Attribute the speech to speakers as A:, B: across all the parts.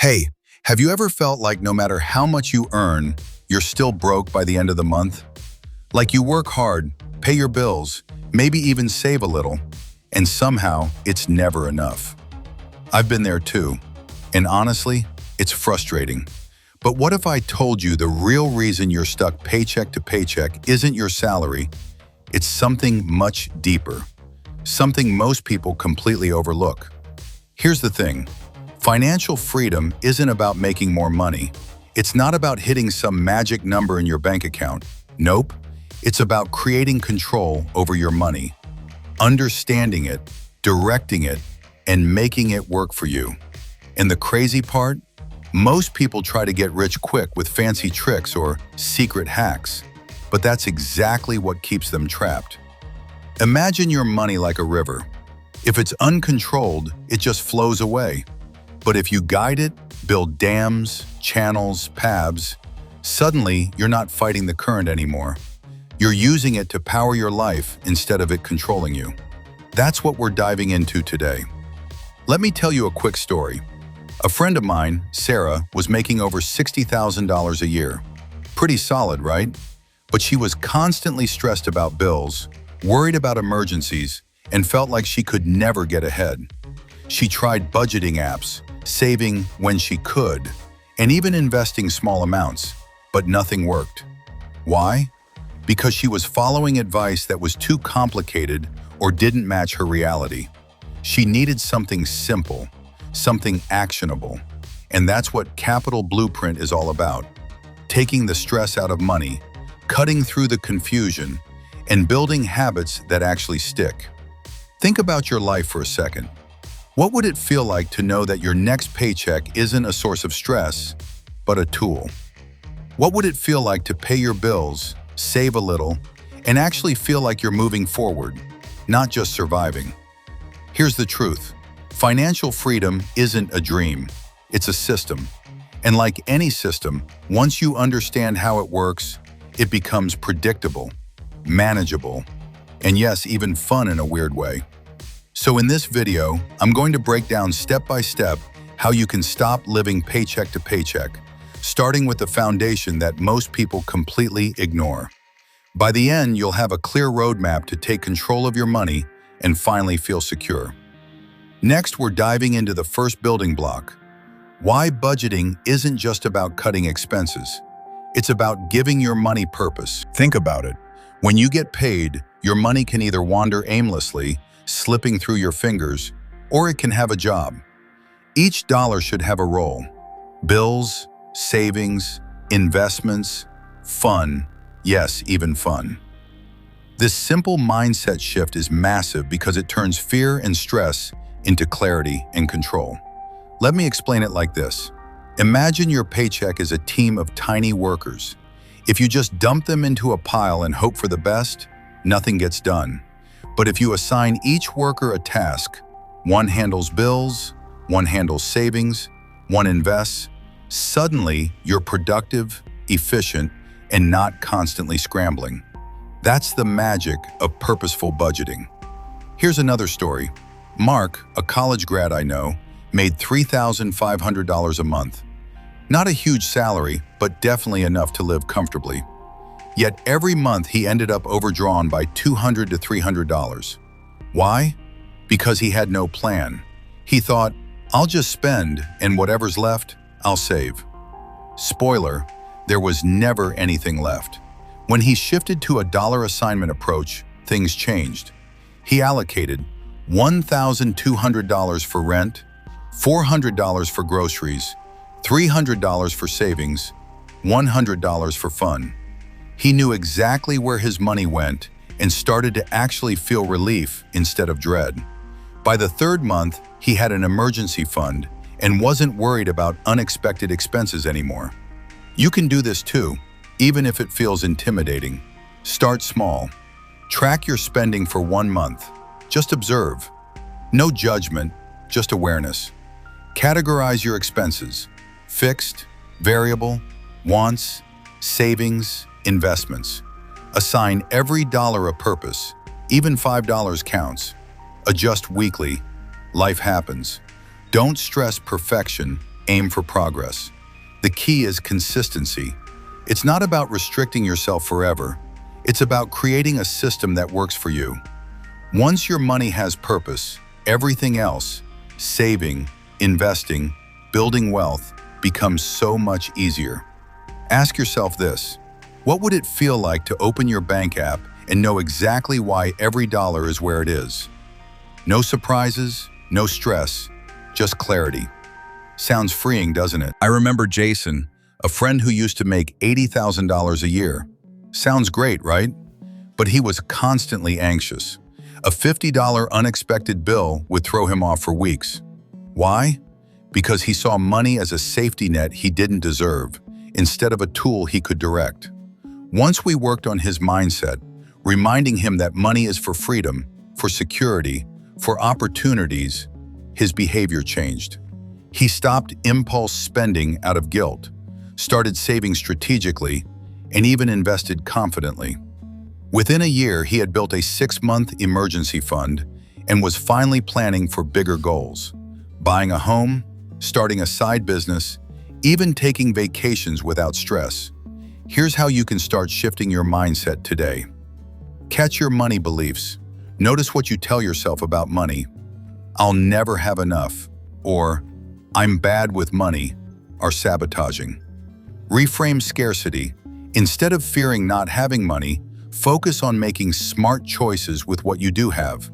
A: Hey, have you ever felt like no matter how much you earn, you're still broke by the end of the month? Like you work hard, pay your bills, maybe even save a little, and somehow it's never enough. I've been there too, and honestly, it's frustrating. But what if I told you the real reason you're stuck paycheck to paycheck isn't your salary, it's something much deeper, something most people completely overlook. Here's the thing. Financial freedom isn't about making more money. It's not about hitting some magic number in your bank account. Nope. It's about creating control over your money, understanding it, directing it, and making it work for you. And the crazy part? Most people try to get rich quick with fancy tricks or secret hacks, but that's exactly what keeps them trapped. Imagine your money like a river. If it's uncontrolled, it just flows away. But if you guide it, build dams, channels, paths, suddenly you're not fighting the current anymore. You're using it to power your life instead of it controlling you. That's what we're diving into today. Let me tell you a quick story. A friend of mine, Sarah, was making over $60,000 a year. Pretty solid, right? But she was constantly stressed about bills, worried about emergencies, and felt like she could never get ahead. She tried budgeting apps, saving when she could, and even investing small amounts, but nothing worked. Why? Because she was following advice that was too complicated or didn't match her reality. She needed something simple, something actionable, and that's what Capital Blueprint is all about. Taking the stress out of money, cutting through the confusion, and building habits that actually stick. Think about your life for a second. What would it feel like to know that your next paycheck isn't a source of stress, but a tool? What would it feel like to pay your bills, save a little, and actually feel like you're moving forward, not just surviving? Here's the truth. Financial freedom isn't a dream, it's a system. And like any system, once you understand how it works, it becomes predictable, manageable, and yes, even fun in a weird way. So in this video, I'm going to break down step by step how you can stop living paycheck to paycheck, starting with the foundation that most people completely ignore. By the end, you'll have a clear roadmap to take control of your money and finally feel secure. Next, we're diving into the first building block. Why budgeting isn't just about cutting expenses. It's about giving your money purpose. Think about it. When you get paid, your money can either wander aimlessly, slipping through your fingers, or it can have a job. Each dollar should have a role. Bills, savings, investments, fun, yes, even fun. This simple mindset shift is massive because it turns fear and stress into clarity and control. Let me explain it like this. Imagine your paycheck is a team of tiny workers. If you just dump them into a pile and hope for the best, nothing gets done. But if you assign each worker a task, one handles bills, one handles savings, one invests, suddenly you're productive, efficient, and not constantly scrambling. That's the magic of purposeful budgeting. Here's another story. Mark, a college grad I know, made $3,500 a month. Not a huge salary, but definitely enough to live comfortably. Yet every month he ended up overdrawn by $200 to $300. Why? Because he had no plan. He thought, I'll just spend, and whatever's left, I'll save. Spoiler, there was never anything left. When he shifted to a dollar assignment approach, things changed. He allocated $1,200 for rent, $400 for groceries, $300 for savings, $100 for fun. He knew exactly where his money went and started to actually feel relief instead of dread. By the third month, he had an emergency fund and wasn't worried about unexpected expenses anymore. You can do this too, even if it feels intimidating. Start small. Track your spending for 1 month. Just observe. No judgment, just awareness. Categorize your expenses: fixed, variable, wants, savings, investments. Assign every dollar a purpose, even $5 counts. Adjust weekly. Life happens. Don't stress perfection, aim for progress. The key is consistency. It's not about restricting yourself forever. It's about creating a system that works for you. Once your money has purpose, everything else, saving, investing, building wealth, becomes so much easier. Ask yourself this: what would it feel like to open your bank app and know exactly why every dollar is where it is? No surprises, no stress, just clarity. Sounds freeing, doesn't it? I remember Jason, a friend who used to make $80,000 a year. Sounds great, right? But he was constantly anxious. A $50 unexpected bill would throw him off for weeks. Why? Because he saw money as a safety net he didn't deserve, instead of a tool he could direct. Once we worked on his mindset, reminding him that money is for freedom, for security, for opportunities, his behavior changed. He stopped impulse spending out of guilt, started saving strategically, and even invested confidently. Within a year, he had built a 6-month emergency fund and was finally planning for bigger goals: buying a home, starting a side business, even taking vacations without stress. Here's how you can start shifting your mindset today. Catch your money beliefs. Notice what you tell yourself about money. "I'll never have enough," or "I'm bad with money," are sabotaging. Reframe scarcity. Instead of fearing not having money, focus on making smart choices with what you do have.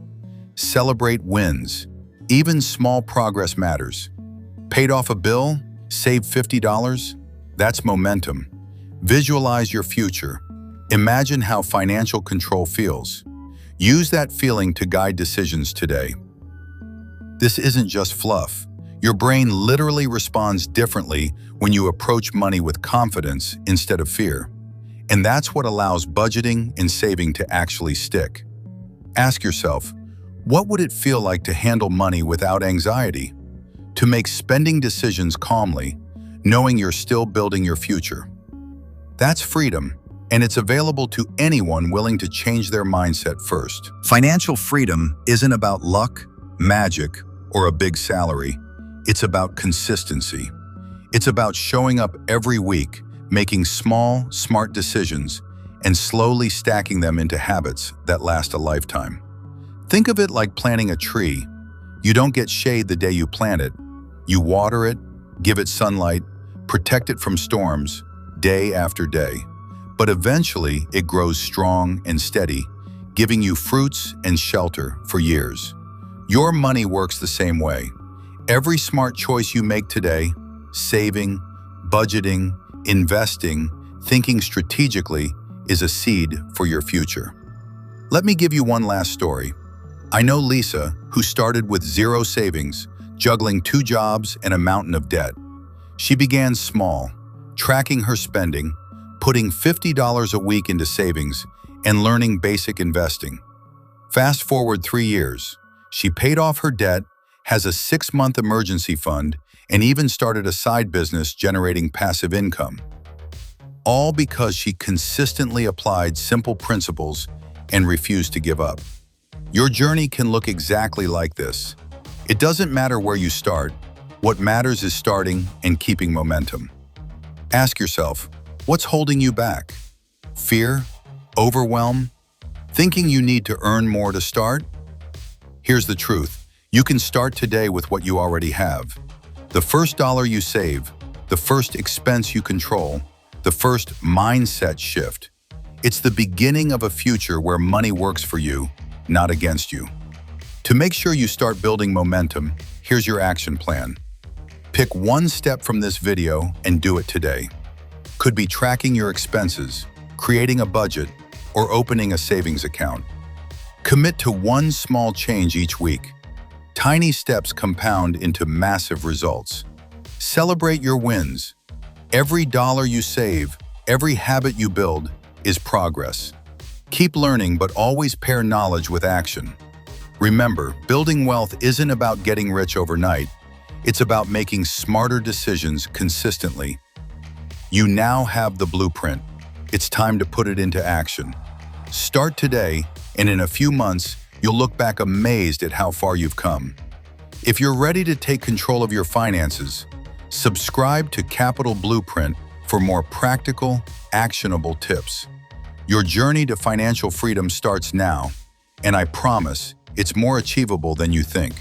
A: Celebrate wins. Even small progress matters. Paid off a bill? Saved $50? That's momentum. Visualize your future. Imagine how financial control feels. Use that feeling to guide decisions today. This isn't just fluff. Your brain literally responds differently when you approach money with confidence instead of fear. And that's what allows budgeting and saving to actually stick. Ask yourself, what would it feel like to handle money without anxiety? To make spending decisions calmly, knowing you're still building your future. That's freedom, and it's available to anyone willing to change their mindset first. Financial freedom isn't about luck, magic, or a big salary. It's about consistency. It's about showing up every week, making small, smart decisions, and slowly stacking them into habits that last a lifetime. Think of it like planting a tree. You don't get shade the day you plant it. You water it, give it sunlight, protect it from storms, day after day. But eventually, it grows strong and steady, giving you fruits and shelter for years. Your money works the same way. Every smart choice you make today, saving, budgeting, investing, thinking strategically, is a seed for your future. Let me give you one last story. I know Lisa, who started with zero savings, juggling 2 jobs and a mountain of debt. She began small, tracking her spending, putting $50 a week into savings, and learning basic investing. Fast forward 3 years, she paid off her debt, has a 6-month emergency fund, and even started a side business generating passive income. All because she consistently applied simple principles and refused to give up. Your journey can look exactly like this. It doesn't matter where you start. What matters is starting and keeping momentum. Ask yourself, what's holding you back? Fear? Overwhelm? Thinking you need to earn more to start? Here's the truth. You can start today with what you already have. The first dollar you save, the first expense you control, the first mindset shift. It's the beginning of a future where money works for you, not against you. To make sure you start building momentum, here's your action plan. Pick one step from this video and do it today. Could be tracking your expenses, creating a budget, or opening a savings account. Commit to one small change each week. Tiny steps compound into massive results. Celebrate your wins. Every dollar you save, every habit you build, is progress. Keep learning, but always pair knowledge with action. Remember, building wealth isn't about getting rich overnight. It's about making smarter decisions consistently. You now have the blueprint. It's time to put it into action. Start today, and in a few months, you'll look back amazed at how far you've come. If you're ready to take control of your finances, Subscribe to Capital Blueprint for more practical, actionable tips. Your journey to financial freedom starts now, and I promise it's more achievable than you think.